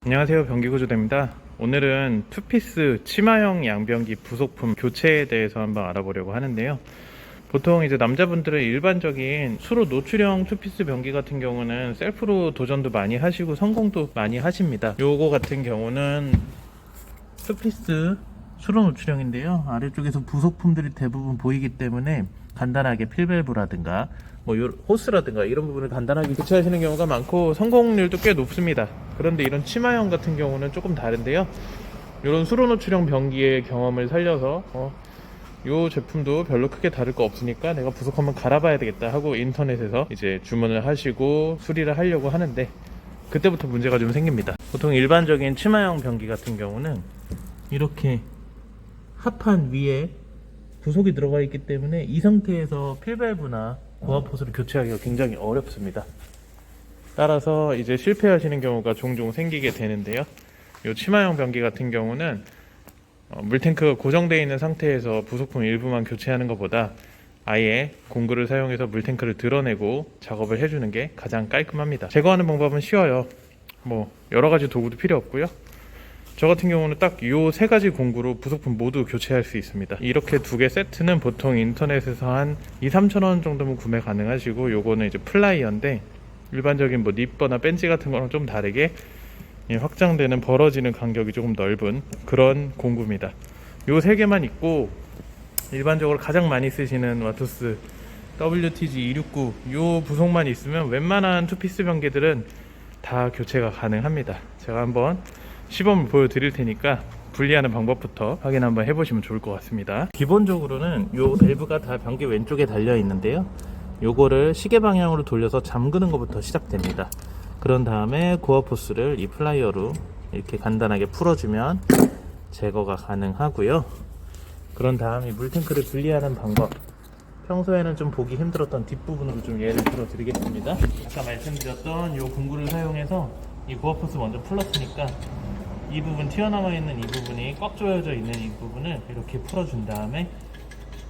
안녕하세요, 변기구조대입니다. 오늘은 투피스 치마형 양변기 부속품 교체에 대해서 한번 알아보려고 하는데요. 보통 이제 남자분들은 일반적인 수로 노출형 투피스 변기 같은 경우는 셀프로 도전도 많이 하시고 성공도 많이 하십니다. 요거 같은 경우는 투피스 수로 노출형인데요. 아래쪽에서 부속품들이 대부분 보이기 때문에 간단하게 필밸브라든가 호스라든가 이런 부분을 간단하게 교체하시는 경우가 많고 성공률도 꽤 높습니다. 그런데 이런 치마형 같은 경우는 조금 다른데요. 이런 수로 노출형 변기의 경험을 살려서 이 제품도 별로 크게 다를 거 없으니까 내가 부속 한번 갈아봐야 되겠다 하고 인터넷에서 이제 주문을 하시고 수리를 하려고 하는데 그때부터 문제가 좀 생깁니다. 보통 일반적인 치마형 변기 같은 경우는 이렇게 합판 위에 부속이 들어가 있기 때문에 이 상태에서 필밸브나 고압 호스를 교체하기가 굉장히 어렵습니다. 따라서 이제 실패하시는 경우가 종종 생기게 되는데요. 이 치마형 변기 같은 경우는 물탱크가 고정되어 있는 상태에서 부속품 일부만 교체하는 것보다 아예 공구를 사용해서 물탱크를 드러내고 작업을 해주는 게 가장 깔끔합니다. 제거하는 방법은 쉬워요. 여러 가지 도구도 필요 없고요. 저 같은 경우는 딱 이 세 가지 공구로 부속품 모두 교체할 수 있습니다. 이렇게 두 개 세트는 보통 인터넷에서 한 2-3천원 정도면 구매 가능하시고, 요거는 이제 플라이어인데 일반적인 니퍼나 벤치 같은 거랑 좀 다르게 확장되는 벌어지는 간격이 조금 넓은 그런 공구입니다. 요 세 개만 있고 일반적으로 가장 많이 쓰시는 와토스 WTG269 요 부속만 있으면 웬만한 투피스 변기들은 다 교체가 가능합니다. 제가 한번 시범을 보여드릴 테니까 분리하는 방법부터 확인 한번 해보시면 좋을 것 같습니다. 기본적으로는 요 밸브가 다 변기 왼쪽에 달려 있는데요. 요거를 시계 방향으로 돌려서 잠그는 것부터 시작됩니다. 그런 다음에 고압 호스를 이 플라이어로 이렇게 간단하게 풀어주면 제거가 가능하고요. 그런 다음 이 물탱크를 분리하는 방법, 평소에는 좀 보기 힘들었던 뒷부분으로 좀 예를 들어 드리겠습니다. 아까 말씀드렸던 요 공구를 사용해서 이 고압 호스 먼저 풀었으니까 이 부분 튀어나와 있는 이 부분이 꽉 조여져 있는 이 부분을 이렇게 풀어준 다음에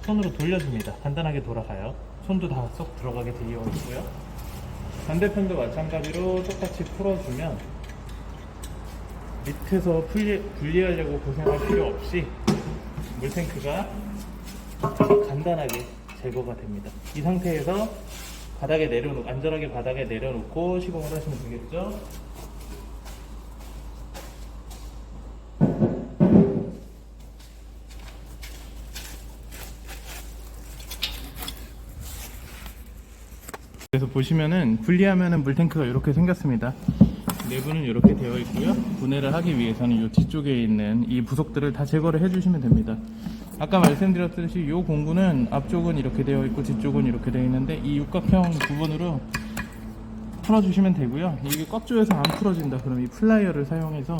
손으로 돌려줍니다. 간단하게 돌아가요. 손도 다 쏙 들어가게 되어 있고요. 반대편도 마찬가지로 똑같이 풀어주면 밑에서 분리하려고 고생할 필요 없이 물탱크가 간단하게 제거가 됩니다. 이 상태에서 안전하게 바닥에 내려놓고 시공을 하시면 되겠죠. 그래서 보시면은 분리하면은 물탱크가 이렇게 생겼습니다. 내부는 이렇게 되어 있고요. 분해를 하기 위해서는 이 뒤쪽에 있는 이 부속들을 다 제거를 해주시면 됩니다. 아까 말씀드렸듯이 이 공구는 앞쪽은 이렇게 되어 있고 뒤쪽은 이렇게 되어 있는데 이 육각형 부분으로 풀어주시면 되고요. 이게 꽉 조여서 안 풀어진다 그럼 이 플라이어를 사용해서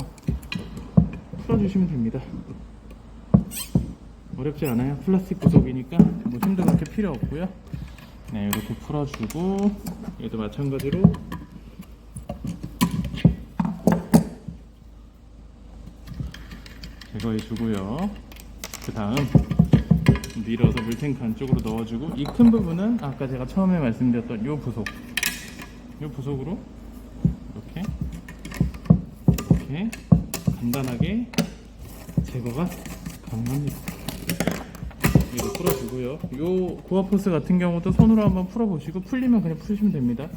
풀어주시면 됩니다. 어렵지 않아요. 플라스틱 부속이니까 힘도 그렇게 필요 없고요. 네, 이렇게 풀어주고 얘도 마찬가지로 제거해주고요. 그 다음 밀어서 물탱크 안쪽으로 넣어주고 이 큰 부분은 아까 제가 처음에 말씀드렸던 요 부속으로 이렇게 간단하게 제거가 가능합니다. 이거 풀어주고요. 요 고압 호스 같은 경우도 손으로 한번 풀어보시고 풀리면 그냥 푸시면 됩니다.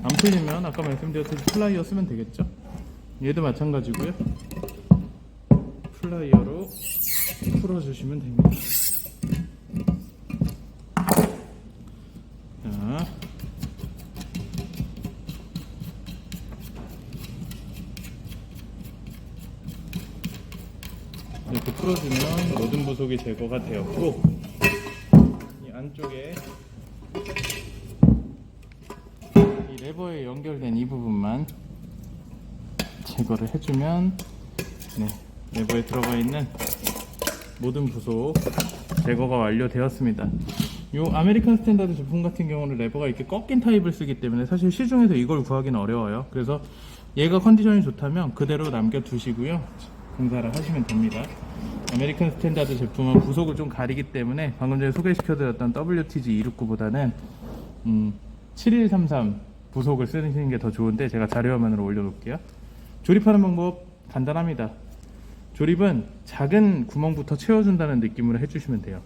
안 풀리면 아까 말씀드렸듯이 플라이어 쓰면 되겠죠. 얘도 마찬가지고요. 플라이어로 풀어주시면 됩니다. 자, 이렇게 풀어주면 모든 부속이 제거가 되었고 이 안쪽에 이 레버에 연결된 이 부분만 제거를 해주면 레버에 들어가 있는 모든 부속 제거가 완료되었습니다. 요 아메리칸 스탠다드 제품 같은 경우는 레버가 이렇게 꺾인 타입을 쓰기 때문에 사실 시중에서 이걸 구하기는 어려워요. 그래서 얘가 컨디션이 좋다면 그대로 남겨두시고요. 공사를 하시면 됩니다. 아메리칸 스탠다드 제품은 부속을 좀 가리기 때문에 방금 전에 소개시켜드렸던 WTG269보다는 7133 부속을 쓰시는 게 더 좋은데 제가 자료 화면으로 올려놓을게요. 조립하는 방법 간단합니다. 조립은 작은 구멍부터 채워준다는 느낌으로 해주시면 돼요.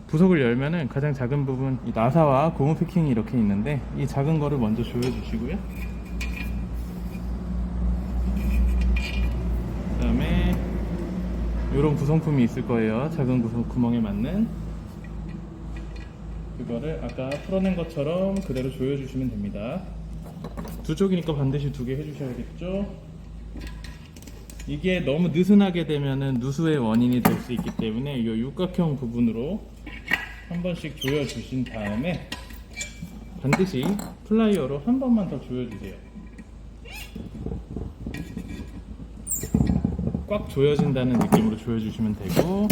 부속을 열면은 가장 작은 부분, 이 나사와 고무 패킹이 이렇게 있는데 이 작은 거를 먼저 조여주시고요. 그 다음에 이런 구성품이 있을 거예요. 작은 구멍에 맞는 그거를 아까 풀어낸 것처럼 그대로 조여주시면 됩니다. 두 쪽이니까 반드시 2개 해주셔야겠죠. 이게 너무 느슨하게 되면은 누수의 원인이 될 수 있기 때문에 이 육각형 부분으로 한 번씩 조여주신 다음에 반드시 플라이어로 한 번만 더 조여주세요. 꽉 조여진다는 느낌으로 조여주시면 되고,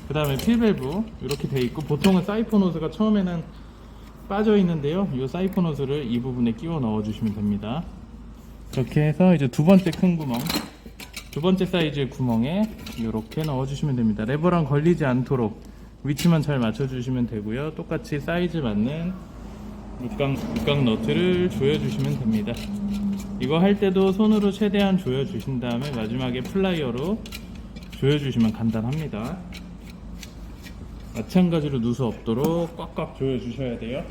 그 다음에 필밸브 이렇게 돼 있고, 보통은 사이폰 호스가 처음에는 빠져 있는데요, 이 사이폰 호스를 이 부분에 끼워 넣어 주시면 됩니다. 이렇게 해서 이제 두 번째 큰 구멍, 두 번째 사이즈의 구멍에 이렇게 넣어 주시면 됩니다. 레버랑 걸리지 않도록 위치만 잘 맞춰 주시면 되고요. 똑같이 사이즈 맞는 육각 너트를 조여 주시면 됩니다. 이거 할 때도 손으로 최대한 조여 주신 다음에 마지막에 플라이어로 조여 주시면 간단합니다. 마찬가지로 누수 없도록 꽉꽉 조여 주셔야 돼요.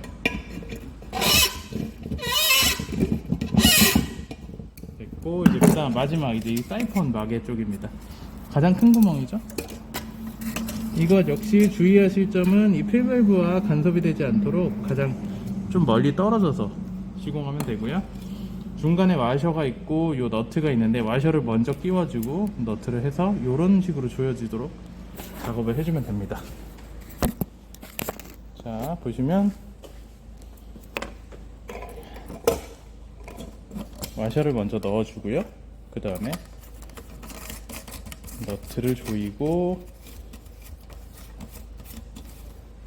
됐고, 이제 그다음 마지막 이제 이 사이폰 마개 쪽입니다. 가장 큰 구멍이죠. 이것 역시 주의하실 점은 이 필밸브와 간섭이 되지 않도록 가장 좀 멀리 떨어져서 시공하면 되고요. 중간에 와셔가 있고 요 너트가 있는데 와셔를 먼저 끼워주고 너트를 해서 이런 식으로 조여지도록 작업을 해주면 됩니다. 자, 보시면 와셔를 먼저 넣어주고요. 그 다음에 너트를 조이고,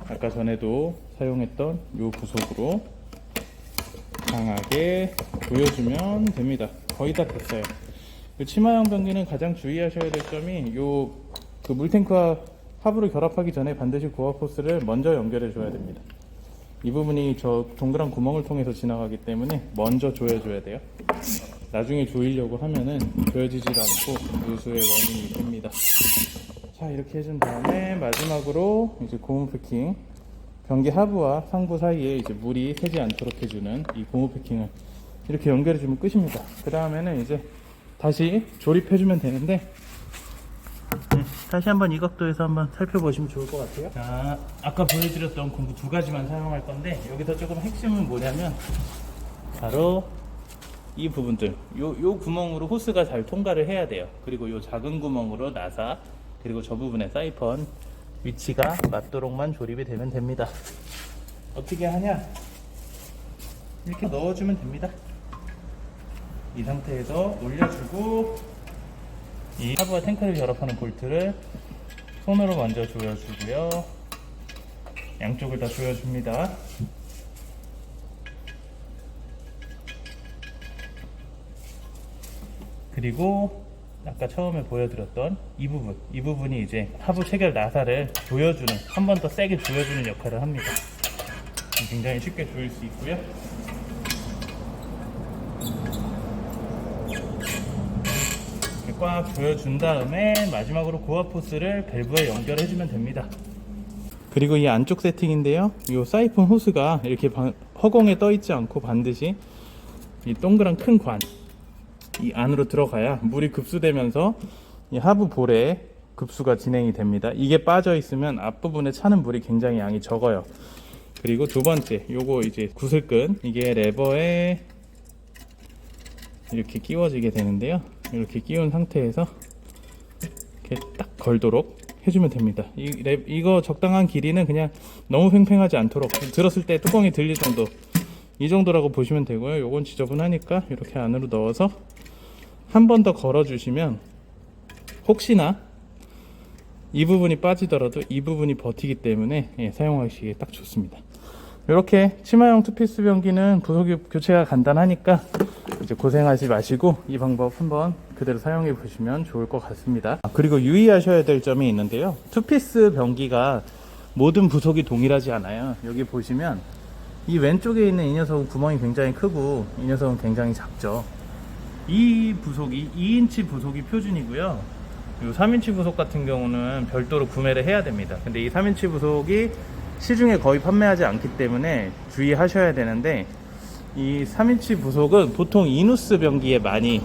아까 전에도 사용했던 요 부속으로 강하게 조여주면 됩니다. 거의 다 됐어요. 치마형 변기는 가장 주의하셔야 될 점이 그 물탱크와 하부를 결합하기 전에 반드시 고압 호스를 먼저 연결해 줘야 됩니다. 이 부분이 저 동그란 구멍을 통해서 지나가기 때문에 먼저 조여줘야 돼요. 나중에 조이려고 하면은 조여지질 않고 누수의 원인이 됩니다. 자, 이렇게 해준 다음에 마지막으로 이제 고무 패킹, 변기 하부와 상부 사이에 이제 물이 새지 않도록 해주는 이 고무 패킹을 이렇게 연결해주면 끝입니다. 그 다음에는 이제 다시 조립해주면 되는데, 다시 한번 이 각도에서 한번 살펴보시면 좋을 것 같아요. 자, 아까 보여드렸던 공구 두 가지만 사용할 건데, 여기서 조금 핵심은 뭐냐면 바로 이 부분들, 요 구멍으로 호스가 잘 통과를 해야 돼요. 그리고 요 작은 구멍으로 나사, 그리고 저 부분에 사이펀 위치가 맞도록만 조립이 되면 됩니다. 어떻게 하냐? 이렇게 넣어주면 됩니다. 이 상태에서 올려주고, 이 하부와 탱크를 결합하는 볼트를 손으로 먼저 조여주고요. 양쪽을 다 조여줍니다. 그리고 아까 처음에 보여드렸던 이 부분이 이제 하부 체결 나사를 조여주는, 한 번 더 세게 조여주는 역할을 합니다. 굉장히 쉽게 조일 수 있고요. 이렇게 꽉 조여준 다음에 마지막으로 고압 호스를 밸브에 연결해주면 됩니다. 그리고 이 안쪽 세팅인데요, 이 사이폰 호스가 이렇게 허공에 떠 있지 않고 반드시 이 동그란 큰 관, 이 안으로 들어가야 물이 급수되면서 이 하부 볼에 급수가 진행이 됩니다. 이게 빠져 있으면 앞부분에 차는 물이 굉장히 양이 적어요. 그리고 두 번째, 요거 이제 구슬끈, 이게 레버에 이렇게 끼워지게 되는데요, 이렇게 끼운 상태에서 이렇게 딱 걸도록 해주면 됩니다. 이거 적당한 길이는 그냥 너무 팽팽하지 않도록, 들었을 때 뚜껑이 들릴 정도, 이 정도라고 보시면 되고요. 요건 지저분하니까 이렇게 안으로 넣어서 한 번 더 걸어 주시면 혹시나 이 부분이 빠지더라도 이 부분이 버티기 때문에 사용하시기에 딱 좋습니다. 이렇게 치마형 투피스 변기는 부속 교체가 간단하니까 이제 고생하지 마시고 이 방법 한번 그대로 사용해 보시면 좋을 것 같습니다. 그리고 유의하셔야 될 점이 있는데요, 투피스 변기가 모든 부속이 동일하지 않아요. 여기 보시면 이 왼쪽에 있는 이 녀석은 구멍이 굉장히 크고 이 녀석은 굉장히 작죠. 이 부속이 2인치 부속이 표준이고요. 이 3인치 부속 같은 경우는 별도로 구매를 해야 됩니다. 근데 이 3인치 부속이 시중에 거의 판매하지 않기 때문에 주의하셔야 되는데, 이 3인치 부속은 보통 이누스 변기에 많이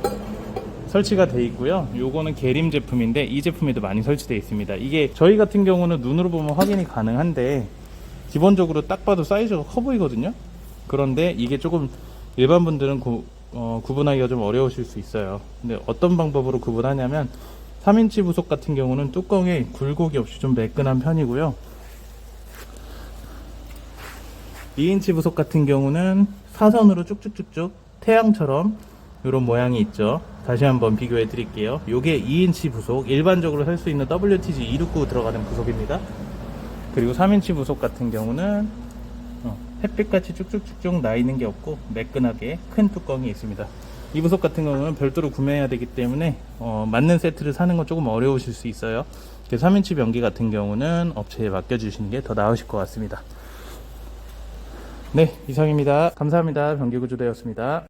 설치가 되어 있고요. 요거는 계림 제품인데 이 제품에도 많이 설치되어 있습니다. 이게 저희 같은 경우는 눈으로 보면 확인이 가능한데 기본적으로 딱 봐도 사이즈가 커 보이거든요. 그런데 이게 조금 일반 분들은 구분하기가 좀 어려우실 수 있어요. 근데 어떤 방법으로 구분하냐면, 3인치 부속 같은 경우는 뚜껑에 굴곡이 없이 좀 매끈한 편이고요. 2인치 부속 같은 경우는 사선으로 쭉쭉쭉쭉 태양처럼 이런 모양이 있죠. 다시 한번 비교해 드릴게요. 요게 2인치 부속, 일반적으로 살 수 있는 WTG 269 들어가는 부속입니다. 그리고 3인치 부속 같은 경우는 햇빛같이 쭉쭉쭉쭉 나 있는 게 없고 매끈하게 큰 뚜껑이 있습니다. 이 부속 같은 경우는 별도로 구매해야 되기 때문에 맞는 세트를 사는 건 조금 어려우실 수 있어요. 3인치 변기 같은 경우는 업체에 맡겨주시는 게 더 나으실 것 같습니다. 네, 이상입니다. 감사합니다. 변기구조대였습니다.